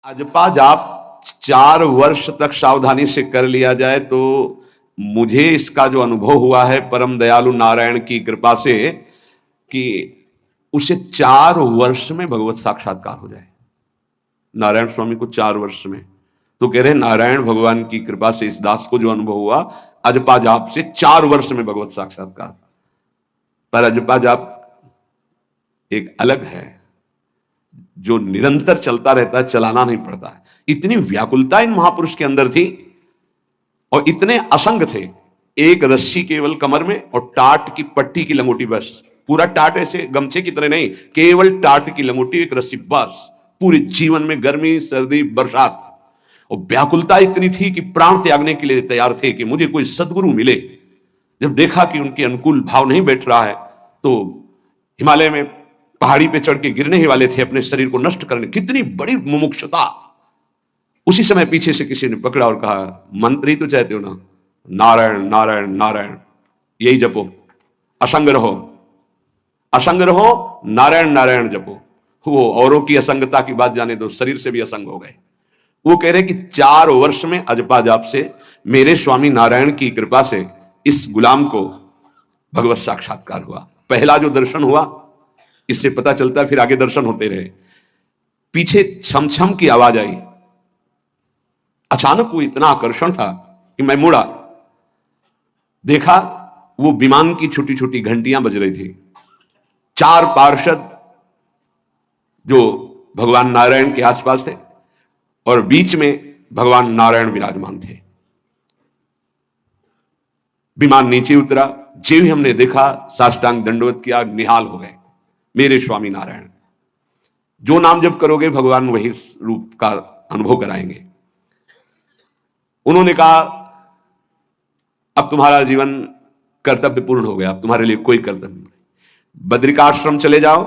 अजपा जाप 4 वर्ष तक सावधानी से कर लिया जाए तो मुझे इसका जो अनुभव हुआ है परम दयालु नारायण की कृपा से कि उसे 4 वर्ष में भगवत साक्षात्कार हो जाए। नारायण स्वामी को 4 वर्ष में, तो कह रहे नारायण भगवान की कृपा से इस दास को जो अनुभव हुआ अजपा जाप से 4 वर्ष में भगवत साक्षात्कार। पर अजपा जाप एक अलग है जो निरंतर चलता रहता है, चलाना नहीं पड़ता है। इतनी व्याकुलता इन महापुरुष के अंदर थी और इतने असंग थे। एक रस्सी केवल कमर में और टाट की पट्टी की लंगोटी, बस। पूरा टाट ऐसे गमछे की तरह नहीं, केवल टाट की लंगोटी, एक रस्सी, बस। पूरे जीवन में गर्मी सर्दी बरसात, और व्याकुलता इतनी थी कि प्राण त्यागने के लिए तैयार थे कि मुझे कोई सदगुरु मिले। जब देखा कि उनके अनुकूल भाव नहीं बैठ रहा है तो हिमालय में पहाड़ी पे चढ़ के गिरने ही वाले थे अपने शरीर को नष्ट करने। कितनी बड़ी मुमुक्षुता। उसी समय पीछे से किसी ने पकड़ा और कहा, मंत्र ही तो चाहते हो ना, नारायण नारायण नारायण, यही जपो, असंग रहो, असंग रहो, नारायण नारायण जपो। वो औरों की असंगता की बात जाने दो, शरीर से भी असंग हो गए। वो कह रहे कि 4 वर्ष में अजपा जाप से मेरे स्वामी नारायण की कृपा से इस गुलाम को भगवत साक्षात्कार हुआ। पहला जो दर्शन हुआ, इससे पता चलता है फिर आगे दर्शन होते रहे। पीछे छम छम की आवाज आई। अचानक वो इतना आकर्षण था कि मैं मुड़ा, देखा वो विमान की छोटी छोटी घंटियां बज रही थी। 4 पार्षद जो भगवान नारायण के आसपास थे और बीच में भगवान नारायण विराजमान थे। विमान नीचे उतरा, जो ही हमने देखा साष्टांग दंडवत किया, निहाल हो गए। मेरे स्वामी नारायण, जो नाम जप करोगे भगवान वही रूप का अनुभव कराएंगे। उन्होंने कहा, अब तुम्हारा जीवन कर्तव्य पूर्ण हो गया, अब तुम्हारे लिए कोई कर्तव्य नहीं। बद्रिकाश्रम चले जाओ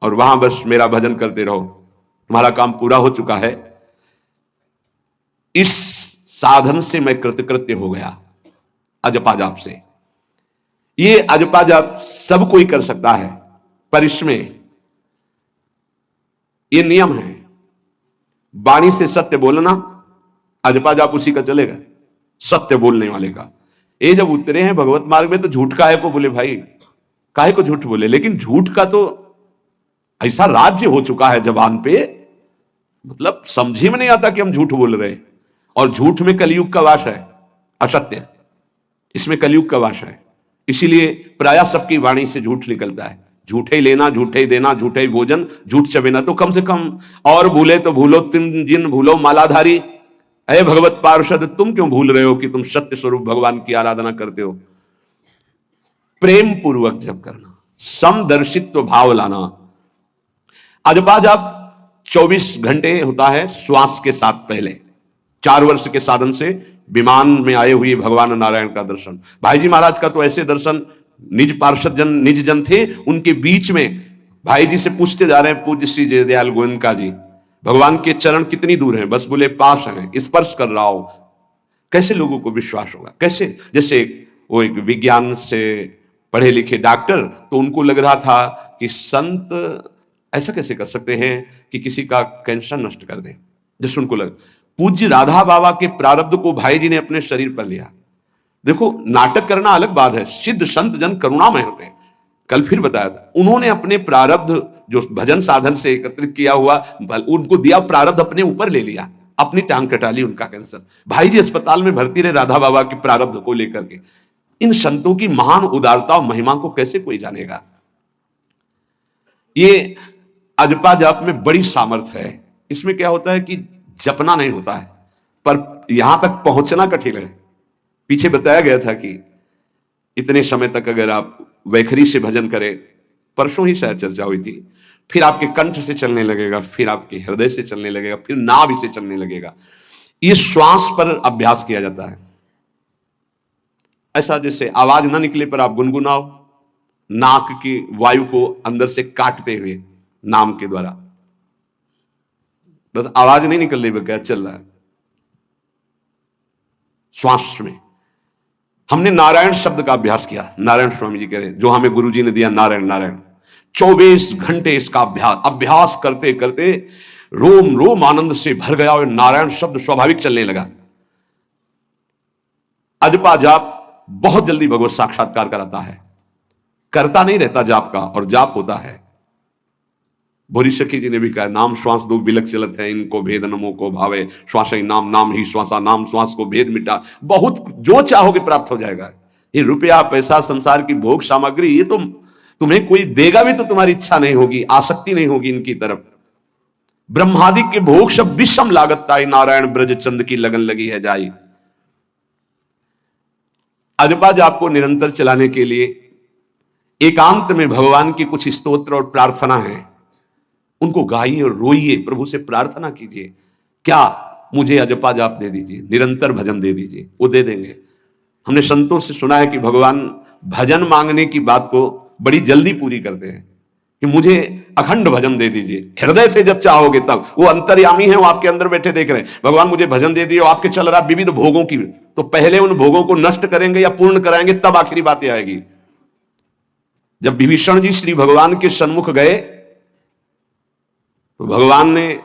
और वहां बस मेरा भजन करते रहो, तुम्हारा काम पूरा हो चुका है। इस साधन से मैं कृतकृत्य हो गया, अजपा जाप से। ये अजपा जाप सब कोई कर सकता है, पर इसमें ये नियम है, वाणी से सत्य बोलना। अजपा जाप उसी का चलेगा, सत्य बोलने वाले का। ये जब उतरे हैं भगवत मार्ग में तो झूठ काहे को बोले भाई, काहे को झूठ बोले। लेकिन झूठ का तो ऐसा राज्य हो चुका है जबान पे, मतलब समझ में नहीं आता कि हम झूठ बोल रहे हैं। और झूठ में कलयुग का वास है, असत्य, इसमें कलयुग का वास है। इसीलिए प्रायः सबकी वाणी से झूठ निकलता है। झूठे ही लेना, झूठे ही देना, झूठे ही भोजन, झूठ चबेना। तो कम से कम और भूले तो भूलो तुम जिन भूलो मालाधारी, अरे भगवत पार्षद तुम क्यों भूल रहे हो कि तुम सत्य स्वरूप भगवान की आराधना करते हो। प्रेम पूर्वक जप करना, समदर्शित्व भाव लाना। अजपा जाप 24 घंटे होता है श्वास के साथ। पहले 4 वर्ष के साधन से विमान में आए हुए भगवान नारायण का दर्शन। भाई जी महाराज का तो ऐसे दर्शन, निज पार्षद जन, निज जन थे उनके बीच में। भाई जी से पूछते जा रहे हैं पूज्य श्री जयदयाल गोविंद जी, भगवान के चरण कितनी दूर हैं? बस बोले पास हैं, स्पर्श कर रहा हो। कैसे लोगों को विश्वास होगा? कैसे? जैसे वो एक विज्ञान से पढ़े लिखे डॉक्टर, तो उनको लग रहा था कि संत ऐसा कैसे कर सकते हैं कि किसी का कैंसर नष्ट कर दें। जैसे उनको लग, पूज्य राधा बाबा के प्रारब्ध को भाई जी ने अपने शरीर पर लिया। देखो, नाटक करना अलग बात है, सिद्ध संत जन करुणामय होते हैं। कल फिर बताया था, उन्होंने अपने प्रारब्ध जो भजन साधन से एकत्रित किया हुआ, उनको दिया प्रारब्ध अपने ऊपर ले लिया, अपनी टांग कटा ली उनका कैंसर। भाई जी अस्पताल में भर्ती रहे राधा बाबा के प्रारब्ध को लेकर के। इन संतों की महान उदारता और महिमा को कैसे कोई जानेगा। ये अजपा जाप में बड़ी सामर्थ्य है। इसमें क्या होता है कि जपना नहीं होता है, पर यहां तक पहुंचना कठिन है। पीछे बताया गया था कि इतने समय तक अगर आप वैखरी से भजन करें, परसों ही शायद चर्चा हुई थी, फिर आपके कंठ से चलने लगेगा, फिर आपके हृदय से चलने लगेगा, फिर नाभि से चलने लगेगा। ये श्वास पर अभ्यास किया जाता है। ऐसा जैसे आवाज ना निकले पर आप गुनगुनाओ, नाक की वायु को अंदर से काटते हुए नाम के द्वारा, बस आवाज नहीं निकल रही, क्या चल रहा है श्वास में। हमने नारायण शब्द का अभ्यास किया। नारायण स्वामी जी कह रहे, जो हमें गुरुजी ने दिया, नारायण नारायण। 24 घंटे इसका अभ्यास करते करते रोम रोम आनंद से भर गया और नारायण शब्द स्वाभाविक चलने लगा। अजपा जाप बहुत जल्दी भगवत साक्षात्कार कराता है, करता नहीं रहता जाप का, और जाप होता है। भोरी सखी जी ने भी कहा, नाम श्वास दो बिलक चलत है, इनको भेद नमो को भावे, श्वास ही नाम नाम ही श्वासा, नाम श्वास को भेद मिटा, बहुत जो चाहोगे प्राप्त हो जाएगा। ये रुपया पैसा संसार की भोग सामग्री, ये तो तुम्हें कोई देगा भी तो तुम्हारी इच्छा नहीं होगी, आसक्ति नहीं होगी इनकी तरफ। ब्रह्मादि के भोग सब विषम लागत ताई, नारायण ब्रज चंद की लगन लगी है जाई। अजपा जाप को निरंतर चलाने के लिए एकांत में भगवान की कुछ स्तोत्र और प्रार्थना है, उनको गाइए और रोइए, प्रभु से प्रार्थना कीजिए, क्या मुझे अजपा जाप दे दीजिए, निरंतर भजन दे दीजिए, वो दे देंगे। हमने संतों से सुना है कि भगवान भजन मांगने की बात को बड़ी जल्दी पूरी करते हैं, कि मुझे अखंड भजन दे दीजिए, हृदय से जब चाहोगे तब। वो अंतर्यामी है, वो आपके अंदर बैठे देख रहे हैं, भगवान मुझे भजन दे दिए, आपके चल रहा विविध भोगों की, तो पहले उन भोगों को नष्ट करेंगे या पूर्ण कराएंगे, तब आखिरी बातें आएगी। जब विभीषण जी श्री भगवान के सन्मुख गए तो भगवान ने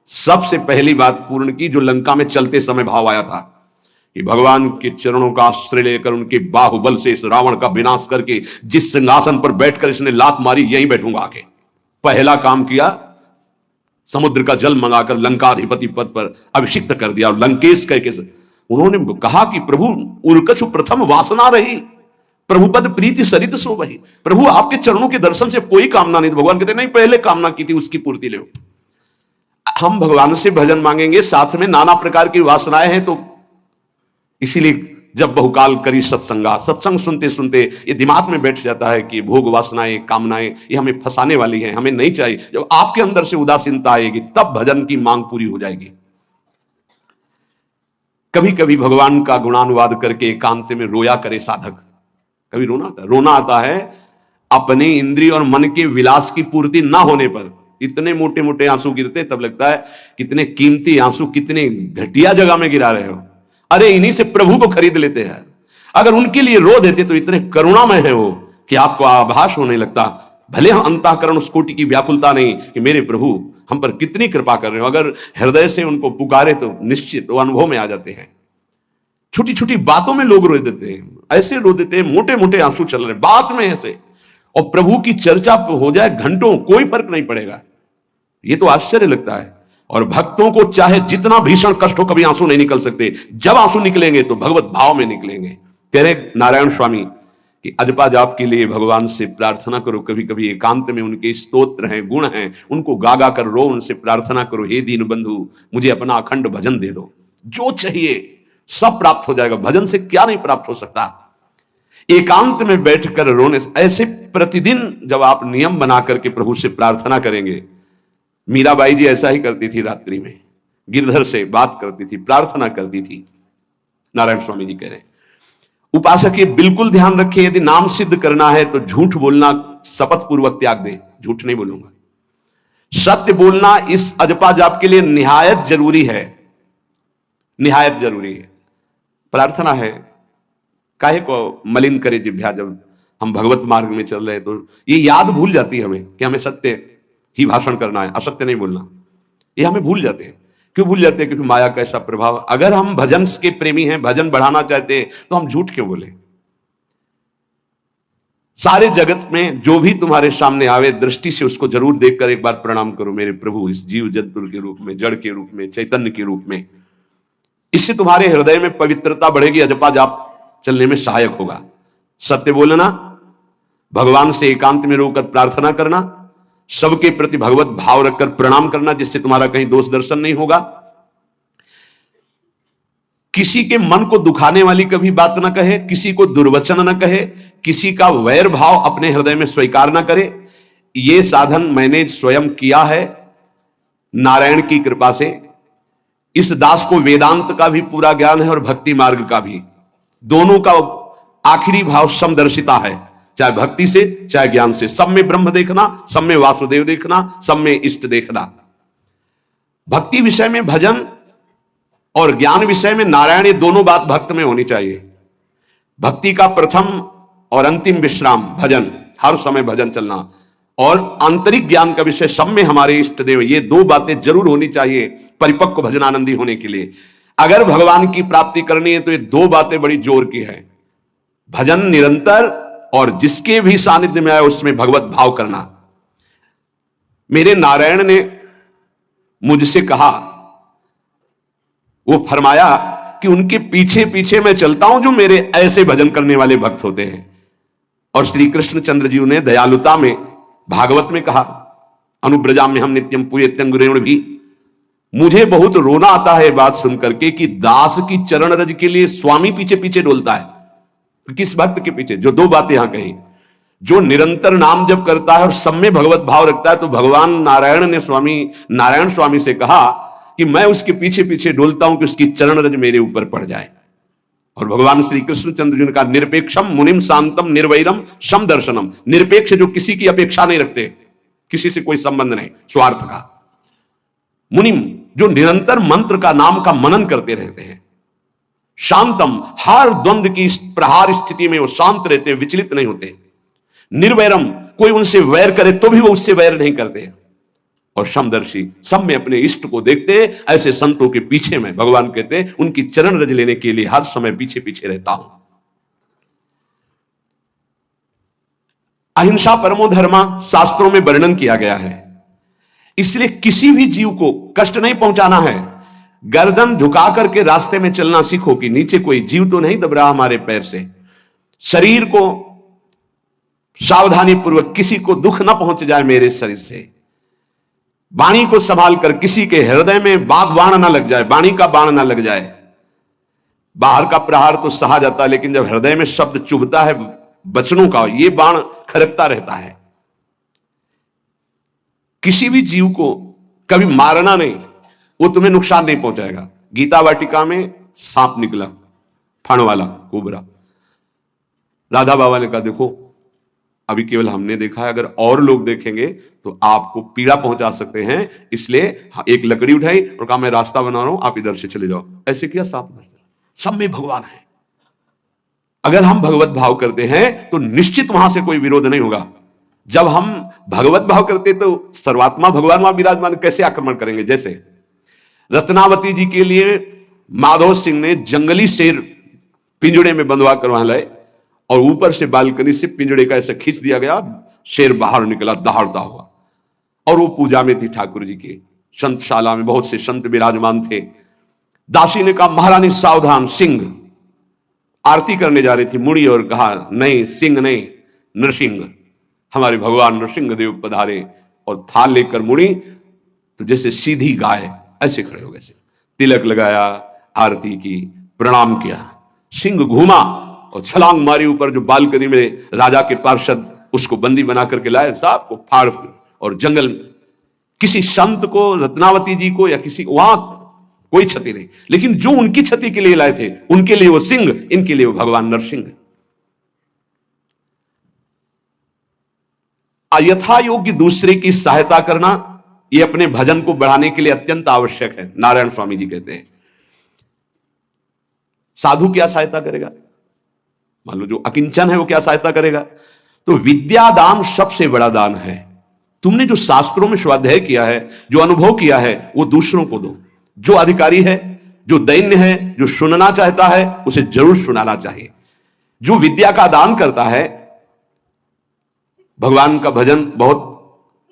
सबसे पहली बात पूर्ण की, जो लंका में चलते समय भाव आया था, कि भगवान के चरणों का आश्रय लेकर उनके बाहुबल से इस रावण का विनाश करके जिस सिंहासन पर बैठकर इसने लात मारी, यहीं बैठूंगा आके। पहला काम किया, समुद्र का जल मंगाकर लंकाधिपति पद पर अभिषिक्त कर दिया, और लंकेश कह के उन्होंने कहा कि प्रभु उल्कछु प्रथम वासना रही, प्रभु पद प्रीति सरित सो वही। प्रभु आपके चरणों के दर्शन से कोई कामना नहीं। तो भगवान कहते नहीं, पहले कामना की थी उसकी पूर्ति ले। हम भगवान से भजन मांगेंगे, साथ में नाना प्रकार की वासनाएं हैं, तो इसीलिए जब बहुकाल करी सत्संगा, सत्संग सुनते सुनते ये दिमाग में बैठ जाता है कि भोग वासनाएं कामनाएं ये हमें फंसाने वाली हैं, हमें नहीं चाहिए। जब आपके अंदर से उदासीनता आएगी तब भजन की मांग पूरी हो जाएगी। कभी कभी भगवान का गुणानुवाद करके एकांत में रोया करे साधक। कभी रोना आता है अपने इंद्रिय और मन के विलास की पूर्ति ना होने पर। इतने मोटे मोटे आंसू गिरते, तब लगता है कितने कीमती आंसू कितने घटिया जगह में गिरा रहे हो। अरे इन्हीं से प्रभु को खरीद लेते हैं। अगर उनके लिए रो देते तो इतने करुणामय है वो कि आपको आभास होने लगता, भले हम अंतःकरण उस कोटि की व्याकुलता नहीं कि मेरे प्रभु हम पर कितनी कृपा कर रहे हो। अगर हृदय से उनको पुकारे तो निश्चित वो अनुभव में आ जाते हैं। छोटी छोटी बातों में लोग रो देते हैं, ऐसे रो देते हैं, मोटे मोटे आंसू चल रहे बात में ऐसे, और प्रभु की चर्चा हो जाए घंटों, कोई फर्क नहीं पड़ेगा। ये तो आश्चर्य लगता है। और भक्तों को चाहे जितना भीषण कष्ट हो, कभी आंसू नहीं निकल सकते। जब आंसू निकलेंगे तो भगवत भाव में निकलेंगे। कह रहे नारायण स्वामी कि अजपा जाप के लिए भगवान से प्रार्थना करो। कभी कभी एकांत में उनके स्तोत्र हैं, गुण हैं, उनको गा गा कर रो, उनसे प्रार्थना करो, हे दीन बंधु मुझे अपना अखंड भजन दे दो, जो चाहिए सब प्राप्त हो जाएगा। भजन से क्या नहीं प्राप्त हो सकता। एकांत में बैठकर रोने से, ऐसे प्रतिदिन जब आप नियम बना करके प्रभु से प्रार्थना करेंगे। मीराबाई जी ऐसा ही करती थी, रात्रि में गिरधर से बात करती थी, प्रार्थना करती थी। नारायण स्वामी जी कह रहे उपासक ये बिल्कुल ध्यान रखिए, यदि नाम सिद्ध करना है तो झूठ बोलना शपथ पूर्वक त्याग दे। झूठ नहीं बोलूंगा, सत्य बोलना इस अजपा जाप के लिए निहायत जरूरी है, निहायत जरूरी है। प्रार्थना है, काहे को मलिन करे जिह्वा। जब हम भगवत मार्ग में चल रहे तो ये याद भूल जाती है हमें कि हमें सत्य ही भाषण करना है, असत्य नहीं बोलना। ये हमें भूल जाते हैं। क्यों भूल जाते हैं? क्योंकि माया का ऐसा प्रभाव। अगर हम भजन के प्रेमी हैं, भजन बढ़ाना चाहते हैं, तो हम झूठ क्यों बोले? सारे जगत में जो भी तुम्हारे सामने आवे, दृष्टि से उसको जरूर देखकर एक बार प्रणाम करो, मेरे प्रभु इस जीव जंतु के रूप में, जड़ के रूप में, चैतन्य के रूप में। इससे तुम्हारे हृदय में पवित्रता बढ़ेगी, अजपा जाप चलने में सहायक होगा। सत्य बोलना, भगवान से एकांत में रोकर प्रार्थना करना, सबके प्रति भगवत भाव रखकर प्रणाम करना, जिससे तुम्हारा कहीं दोष दर्शन नहीं होगा। किसी के मन को दुखाने वाली कभी बात ना कहे, किसी को दुर्वचन ना कहे, किसी का वैर भाव अपने हृदय में स्वीकार ना करे। यह साधन मैंने स्वयं किया है नारायण की कृपा से। इस दास को वेदांत का भी पूरा ज्ञान है और भक्ति मार्ग का भी। दोनों का आखिरी भाव समदर्शिता है, चाहे भक्ति से चाहे ज्ञान से। सब में ब्रह्म देखना, सब में वासुदेव देखना, सब में इष्ट देखना। भक्ति विषय में भजन और ज्ञान विषय में नारायण, ये दोनों बात भक्त में होनी चाहिए। भक्ति का प्रथम और अंतिम विश्राम भजन, हर समय भजन चलना। और आंतरिक ज्ञान का विषय सब में हमारे इष्ट देव। ये दो बातें जरूर होनी चाहिए परिपक्व भजनानंदी होने के लिए। अगर भगवान की प्राप्ति करनी है तो ये दो बातें बड़ी जोर की है, भजन निरंतर और जिसके भी सानिध्य में आए उसमें भगवत भाव करना। मेरे नारायण ने मुझसे कहा, वो फरमाया कि उनके पीछे पीछे मैं चलता हूं जो मेरे ऐसे भजन करने वाले भक्त होते हैं। और श्री कृष्ण चंद्र जी ने दयालुता में भागवत में कहा, अनुब्रजा में हम नित्यम पूयत्यं गुरेण भी। मुझे बहुत रोना आता है बात सुनकर के कि दास की चरण रज के लिए स्वामी पीछे पीछे डोलता है। किस भक्त के पीछे? जो दो बातें यहां कही, जो निरंतर नाम जप करता है और सब में भगवत भाव रखता है। तो भगवान नारायण ने नारायण स्वामी से कहा कि मैं उसके पीछे पीछे डोलता हूं कि उसकी चरण रज मेरे ऊपर पड़ जाए। और भगवान श्री कृष्ण चंद्र जी ने कहा, निरपेक्षम मुनिम शांतम निर्वैरम सम दर्शनम। निरपेक्ष जो किसी की अपेक्षा नहीं रखते, किसी से कोई संबंध नहीं स्वार्थ का। मुनिम जो निरंतर मंत्र का नाम का मनन करते रहते हैं। शांतम हर द्वंद्व की प्रहार स्थिति में वो शांत रहते हैं, विचलित नहीं होते। निर्वैरम कोई उनसे वैर करे तो भी वो उससे वैर नहीं करते। और समदर्शी सब में अपने इष्ट को देखते। ऐसे संतों के पीछे में भगवान कहते हैं उनकी चरण रज लेने के लिए हर समय पीछे पीछे रहता हूं। अहिंसा परमो धर्मा शास्त्रों में वर्णन किया गया है, इसलिए किसी भी जीव को कष्ट नहीं पहुंचाना है। गर्दन झुका करके रास्ते में चलना सीखो कि नीचे कोई जीव तो नहीं दब रहा हमारे पैर से। शरीर को सावधानी पूर्वक, किसी को दुख ना पहुंच जाए मेरे शरीर से। वाणी को संभाल कर, किसी के हृदय में बाण ना लग जाए, वाणी का बाण ना लग जाए। बाहर का प्रहार तो सहा जाता है, लेकिन जब हृदय में शब्द चुभता है वचनों का, ये बाण खड़कता रहता है। किसी भी जीव को कभी मारना नहीं, वो तुम्हें नुकसान नहीं पहुंचाएगा। गीता वाटिका में सांप निकला, फण वाला कोबरा। राधा बाबा ने कहा, देखो अभी केवल हमने देखा है, अगर और लोग देखेंगे तो आपको पीड़ा पहुंचा सकते हैं, इसलिए एक लकड़ी उठाई और कहा मैं रास्ता बना रहा हूं, आप इधर से चले जाओ। ऐसे किया, सांप नहीं चला। सब में भगवान है। अगर हम भगवत भाव करते हैं तो निश्चित वहां से कोई विरोध नहीं होगा। जब हम भगवत भाव करते तो सर्वात्मा भगवान वहां विराजमान, कैसे आक्रमण करेंगे? जैसे रत्नावती जी के लिए माधव सिंह ने जंगली शेर पिंजड़े में बंधवा कर वहां लाए और ऊपर से बालकनी से पिंजड़े का ऐसे खींच दिया गया, शेर बाहर निकला दहाड़ता हुआ। और वो पूजा में थी ठाकुर जी के संतशाला में, बहुत से संत विराजमान थे। दासी ने कहा, महारानी सावधान, सिंह। आरती करने जा रही थी, मुड़ी और कहा, नहीं सिंह नहीं, नरसिंह, हमारे भगवान नरसिंह देव पधारे। और थाल लेकर मुड़ी तो जैसे सीधी गाय ऐसे खड़े हो गए, तिलक लगाया, आरती की, प्रणाम किया। सिंह घूमा और छलांग मारी ऊपर, जो बालकनी में राजा के पार्षद उसको बंदी बना करके लाए, साहब को फाड़ और जंगल में। किसी संत को, रत्नावती जी को या किसी, वहां कोई क्षति नहीं, लेकिन जो उनकी क्षति के लिए लाए थे उनके लिए वो सिंह, इनके लिए वो भगवान नरसिंह। यथा योग्य दूसरे की सहायता करना, यह अपने भजन को बढ़ाने के लिए अत्यंत आवश्यक है। नारायण स्वामी जी कहते हैं, साधु क्या सहायता करेगा? मान लो जो अकिंचन है वो क्या सहायता करेगा? तो विद्या दान सबसे बड़ा दान है। तुमने जो शास्त्रों में स्वाध्याय किया है, जो अनुभव किया है, वो दूसरों को दो। जो अधिकारी है, जो दैन्य है, जो सुनना चाहता है, उसे जरूर सुनाना चाहिए। जो विद्या का दान करता है, भगवान का भजन बहुत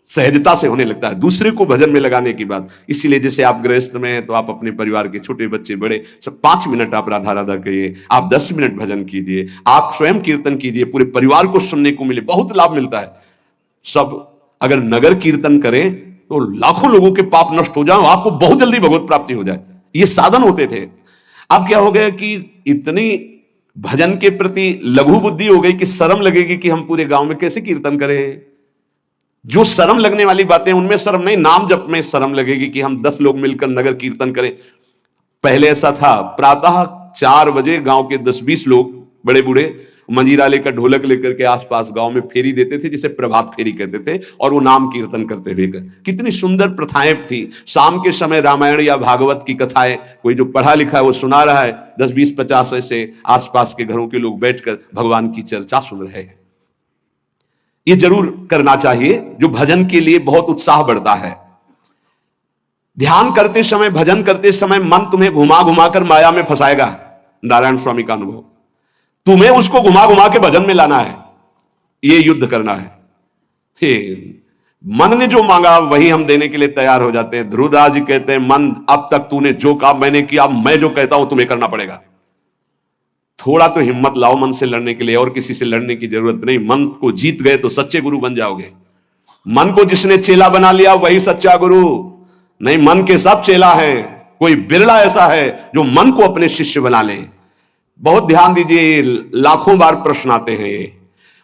सहजता से होने लगता है। दूसरे को भजन में लगाने की बात, इसीलिए जैसे आप गृहस्थ में हैं तो आप अपने परिवार के छोटे बच्चे बड़े सब 5 मिनट आप राधा राधा कहिए, आप 10 मिनट भजन कीजिए, आप स्वयं कीर्तन कीजिए, पूरे परिवार को सुनने को मिले, बहुत लाभ मिलता है। सब अगर नगर कीर्तन करें तो लाखों लोगों के पाप नष्ट हो जाए, आपको बहुत जल्दी भगवत प्राप्ति हो जाए। ये साधन होते थे। अब क्या हो गया कि इतनी भजन के प्रति लघु बुद्धि हो गई कि शर्म लगेगी कि हम पूरे गांव में कैसे कीर्तन करें। जो शर्म लगने वाली बातें उनमें शर्म नहीं, नाम जप में शर्म लगेगी कि हम 10 लोग मिलकर नगर कीर्तन करें। पहले ऐसा था, प्रातः 4 बजे गांव के 10-20 लोग बड़े बूढ़े मंजीरा लेकर, ढोलक लेकर के आसपास गांव में फेरी देते थे, जिसे प्रभात फेरी कहते थे, और वो नाम कीर्तन करते हुए कितनी सुंदर प्रथाएं थी। शाम के समय रामायण या भागवत की कथाएं, कोई जो पढ़ा लिखा है वो सुना रहा है, 10-20-50 ऐसे आसपास के घरों के लोग बैठकर भगवान की चर्चा सुन रहे हैं। ये जरूर करना चाहिए, जो भजन के लिए बहुत उत्साह बढ़ता है। ध्यान करते समय, भजन करते समय मन तुम्हें घुमा घुमा कर माया में फंसाएगा। नारायण स्वामी का अनुभव, तुम्हें उसको घुमा घुमा के भजन में लाना है, ये युद्ध करना है। हे, मन ने जो मांगा वही हम देने के लिए तैयार हो जाते हैं। ध्रुवदास जी कहते हैं, मन अब तक तूने जो काम मैंने किया, मैं जो कहता हूं तुम्हें करना पड़ेगा। थोड़ा तो हिम्मत लाओ मन से लड़ने के लिए, और किसी से लड़ने की जरूरत नहीं। मन को जीत गए तो सच्चे गुरु बन जाओगे। मन को जिसने चेला बना लिया वही सच्चा गुरु नहीं। मन के सब चेला है, कोई बिरला ऐसा है जो मन को अपने शिष्य बना ले। बहुत ध्यान दीजिए, लाखों बार प्रश्न आते हैं ये।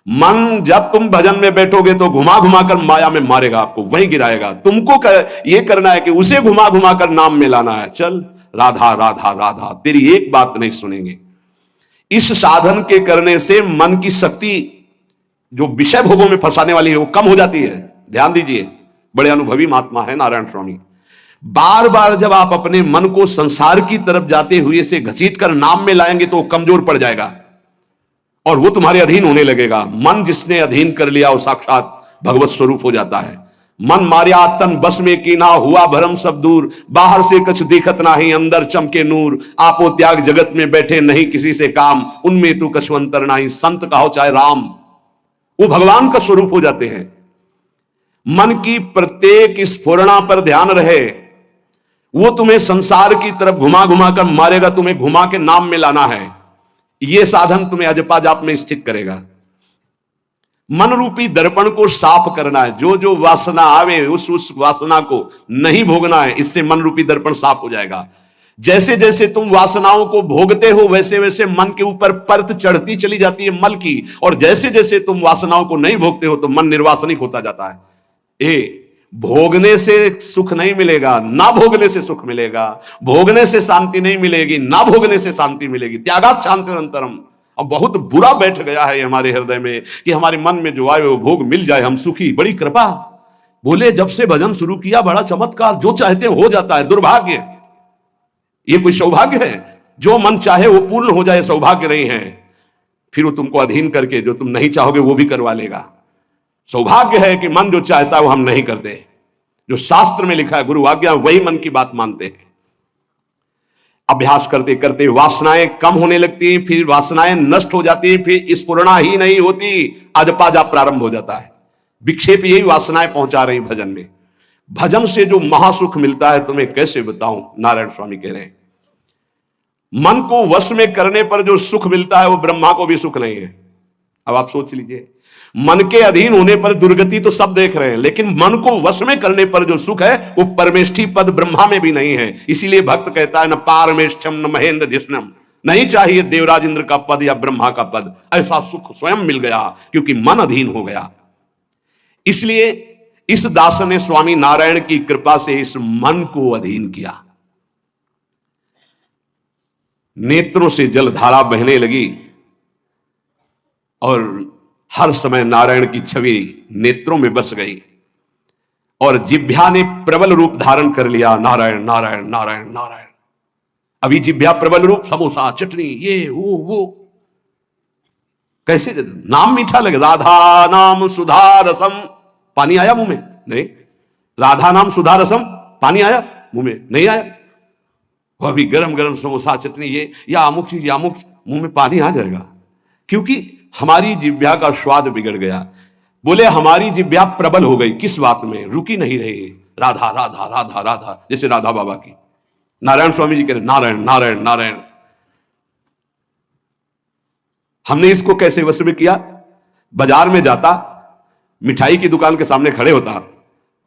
मन जब तुम भजन में बैठोगे तो घुमा घुमा कर माया में मारेगा, आपको वहीं गिराएगा। तुमको ये करना है कि उसे घुमा घुमा कर नाम में लाना है। चल राधा राधा राधा, तेरी एक बात नहीं सुनेंगे। इस साधन के करने से मन की शक्ति जो विषय भोगों में फंसाने वाली है वो कम हो जाती है। ध्यान दीजिए, बड़े अनुभवी महात्मा है नारायण स्वामी। बार बार जब आप अपने मन को संसार की तरफ जाते हुए से घसीट कर नाम में लाएंगे तो वो कमजोर पड़ जाएगा और वो तुम्हारे अधीन होने लगेगा। मन जिसने अधीन कर लिया वो साक्षात भगवत स्वरूप हो जाता है। मन मारिया तन बस में कीना, हुआ भरम सब दूर, बाहर से कछ देखत नाही, अंदर चमके नूर, आपो त्याग जगत में बैठे नहीं किसी से काम, उनमें तू कछुअंतर नाही, संत कहो चाहे राम। वो भगवान का स्वरूप हो जाते हैं। मन की प्रत्येक स्फुरणा पर ध्यान रहे, वो तुम्हें संसार की तरफ घुमा घुमा कर मारेगा, तुम्हें घुमा के नाम में लाना है। यह साधन तुम्हें अजपा जाप में स्थित करेगा। मन रूपी दर्पण को साफ करना है। जो जो वासना आवे उस वासना को नहीं भोगना है, इससे मन रूपी दर्पण साफ हो जाएगा। जैसे जैसे तुम वासनाओं को भोगते हो वैसे वैसे मन के ऊपर परत चढ़ती चली जाती है मल की, और जैसे जैसे तुम वासनाओं को नहीं भोगते हो तो मन निर्वासनिक होता जाता है। भोगने से सुख नहीं मिलेगा, ना भोगने से सुख मिलेगा। भोगने से शांति नहीं मिलेगी, ना भोगने से शांति मिलेगी। त्यागात शांति निरंतरम। अब बहुत बुरा बैठ गया है हमारे हृदय में कि हमारे मन में जो आए वो भोग मिल जाए, हम सुखी। बड़ी कृपा, बोले जब से भजन शुरू किया बड़ा चमत्कार, जो चाहते हो जाता है। दुर्भाग्य, ये कोई सौभाग्य है? जो मन चाहे वो पूर्ण हो जाए, सौभाग्य नहीं है। फिर वो तुमको अधीन करके जो तुम नहीं चाहोगे वो भी करवा लेगा। सौभाग्य है कि मन जो चाहता है वो हम नहीं करते। जो शास्त्र में लिखा है, गुरु आज्ञा, वही मन की बात मानते हैं। अभ्यास करते करते वासनाएं कम होने लगती हैं, फिर वासनाएं नष्ट हो जाती हैं, फिर स्फुरणा ही नहीं होती, अजपा जाप प्रारंभ हो जाता है। विक्षेप यही वासनाएं पहुंचा रही भजन में। भजन से जो महासुख मिलता है तुम्हें कैसे बताऊं, नारायण स्वामी कह रहे हैं। मन को वश में करने पर जो सुख मिलता है वो ब्रह्मा को भी सुख नहीं है। अब आप सोच लीजिए, मन के अधीन होने पर दुर्गति तो सब देख रहे हैं, लेकिन मन को वश में करने पर जो सुख है वो परमेष्ठी पद ब्रह्मा में भी नहीं है। इसीलिए भक्त कहता है, न पारमेष्ठम न महेंद्र धिष्णम, नहीं चाहिए देवराज इंद्र का पद या ब्रह्मा का पद। ऐसा सुख स्वयं मिल गया क्योंकि मन अधीन हो गया। इसलिए इस दास ने स्वामी नारायण की कृपा से इस मन को अधीन किया। नेत्रों से जलधारा बहने लगी और हर समय नारायण की छवि नेत्रों में बस गई और जिह्वा ने प्रबल रूप धारण कर लिया। नारायण नारायण नारायण नारायण। अभी जिह्वा प्रबल रूप, समोसा चटनी ये वो कैसे नाम मीठा लगे। राधा नाम सुधा रसम, पानी आया मुंह में? नहीं। राधा नाम सुधा रसम, पानी आया मुंह में? नहीं आया। वह भी गरम गरम समोसा चटनी ये या अमुक चीज या अमुक, मुंह में पानी आ जाएगा, क्योंकि हमारी जिह्वा का स्वाद बिगड़ गया। बोले हमारी जिह्वा प्रबल हो गई, किस बात में? रुकी नहीं रही। राधा राधा राधा राधा, जैसे राधा बाबा की। नारायण स्वामी जी कह रहे नारायण नारायण नारायण। हमने इसको कैसे वश में किया? बाजार में जाता, मिठाई की दुकान के सामने खड़े होता,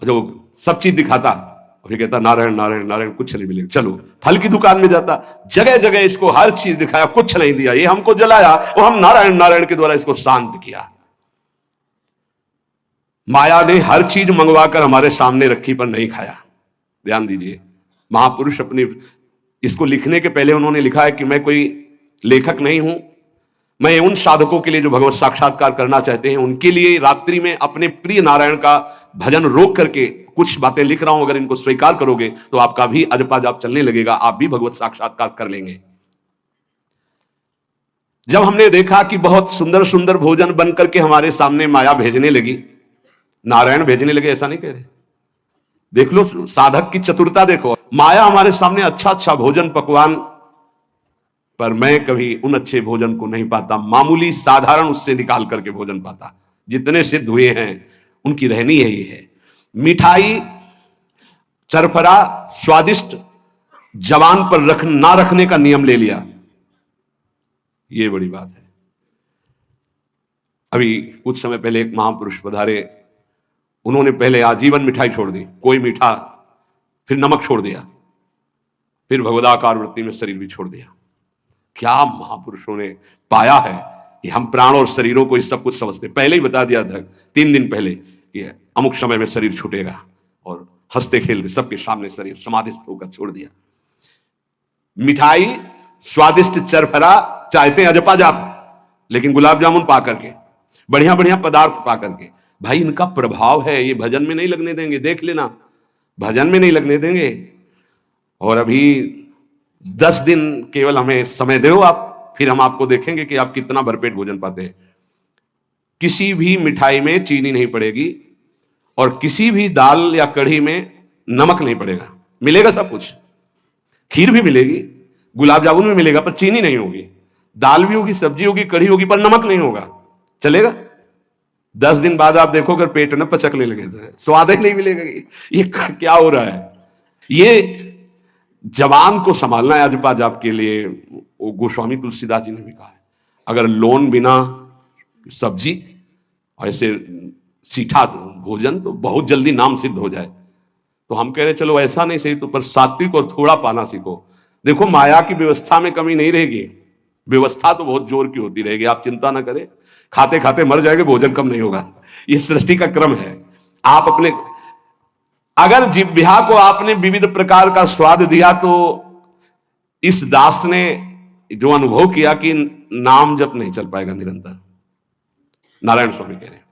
जो सब चीज दिखाता, फिर कहता नारायण नारायण नारायण, कुछ नहीं मिलेगा। चलो फल की दुकान में जाता, जगह जगह इसको हर चीज दिखाया, कुछ नहीं दिया। ये हमको जलाया, वो हम नारायण नारायण के द्वारा इसको शांत किया। माया ने हर चीज मंगवाकर हमारे सामने रखी पर नहीं खाया। ध्यान दीजिए, महापुरुष अपने इसको लिखने के पहले उन्होंने लिखा है कि मैं कोई लेखक नहीं हूं, मैं उन साधकों के लिए जो भगवत साक्षात्कार करना चाहते हैं उनके लिए रात्रि में अपने प्रिय नारायण का भजन रोक करके कुछ बातें लिख रहा हूं। अगर इनको स्वीकार करोगे तो आपका भी अजपा जाप चलने लगेगा, आप भी भगवत साक्षात्कार कर लेंगे। जब हमने देखा कि बहुत सुंदर सुंदर भोजन बन करके हमारे सामने माया भेजने लगी, नारायण भेजने लगे, ऐसा नहीं कह रहे, देख लो साधक की चतुरता देखो। माया हमारे सामने अच्छा अच्छा भोजन पकवान, पर मैं कभी उन अच्छे भोजन को नहीं पाता, मामूली साधारण उससे निकाल करके भोजन पाता। जितने सिद्ध हुए हैं उनकी रहनी यही है। मिठाई चरफरा स्वादिष्ट जवान पर ना रखने का नियम ले लिया, ये बड़ी बात है। अभी कुछ समय पहले एक महापुरुष पधारे, उन्होंने पहले आजीवन मिठाई छोड़ दी, कोई मीठा, फिर नमक छोड़ दिया, फिर भगवदाकार वृत्ति में शरीर भी छोड़ दिया। क्या महापुरुषों ने पाया है कि हम प्राण और शरीरों को इस सब कुछ समझते, पहले ही बता दिया था 3 दिन पहले कि अमुक समय में शरीर छूटेगा, और हंसते खेलते सबके सामने शरीर समाधिस्थ होकर छोड़ दिया। मिठाई स्वादिष्ट चरफरा चाहते हैं अजपा जाप, लेकिन गुलाब जामुन पा करके, बढ़िया बढ़िया पदार्थ पा करके, भाई इनका प्रभाव है, ये भजन में नहीं लगने देंगे, देख लेना, भजन में नहीं लगने देंगे। और अभी 10 दिन केवल हमें समय दो आप, फिर हम आपको देखेंगे कि आप कितना भरपेट भोजन पाते हैं। किसी भी मिठाई में चीनी नहीं पड़ेगी, और किसी भी दाल या कढ़ी में नमक नहीं पड़ेगा, मिलेगा सब कुछ, खीर भी मिलेगी, गुलाब जामुन भी मिलेगा, पर चीनी नहीं होगी, दाल भी होगी, सब्जी होगी, कढ़ी होगी, पर नमक नहीं होगा, चलेगा। 10 दिन बाद आप देखो अगर पेट न पचकने लगे तो स्वाद ही नहीं मिलेगा, ये क्या हो रहा है। ये जवान को संभालना है अजपा जाप के लिए। वो गोस्वामी तुलसीदास जी ने भी कहा है, अगर लोन बिना सब्जी ऐसे सीठा भोजन तो बहुत जल्दी नाम सिद्ध हो जाए। तो हम कह रहे चलो ऐसा नहीं सही, तो पर सात्विक और थोड़ा पाना सीखो। देखो माया की व्यवस्था में कमी नहीं रहेगी, व्यवस्था तो बहुत जोर की होती रहेगी, आप चिंता ना करें, खाते खाते मर जाएंगे, भोजन कम नहीं होगा, ये सृष्टि का क्रम है। आप अपने, अगर जिह्वा को आपने विविध प्रकार का स्वाद दिया, तो इस दास ने जो अनुभव किया कि नाम जप नहीं चल पाएगा निरंतर। नारायण स्वामी कह रहे हैं,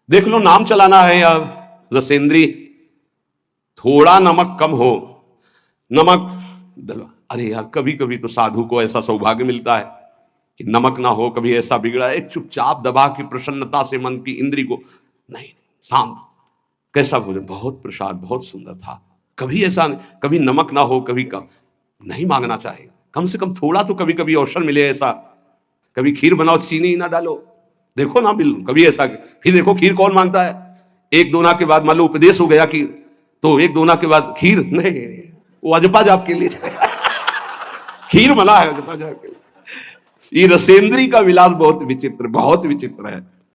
देख लो नाम चलाना है या रसेंद्री, थोड़ा नमक कम हो, नमक डलवा। अरे यार कभी कभी तो साधु को ऐसा सौभाग्य मिलता है कि नमक ना हो, कभी ऐसा बिगड़ा है, चुपचाप दबा की प्रसन्नता से मन की इंद्री को, नहीं शांत, कैसा भोजन, बहुत प्रसाद, बहुत सुंदर था, कभी ऐसा नहीं, कभी नमक ना हो, कभी कम नहीं मांगना चाहिए, कम से कम थोड़ा तो कभी कभी अवसर मिले ऐसा। कभी खीर बनाओ चीनी ना डालो, देखो ना बिल कभी ऐसा, फिर देखो खीर कौन मांगता है, एक दोना के बाद मान लो उपदेश हो गया कि तो एक दोना के बाद खीर नहीं, वो अजपा जाप के लिए खीर मना है अजपा जाप के लिए। ये रसेंद्री का विलास बहुत विचित्र है।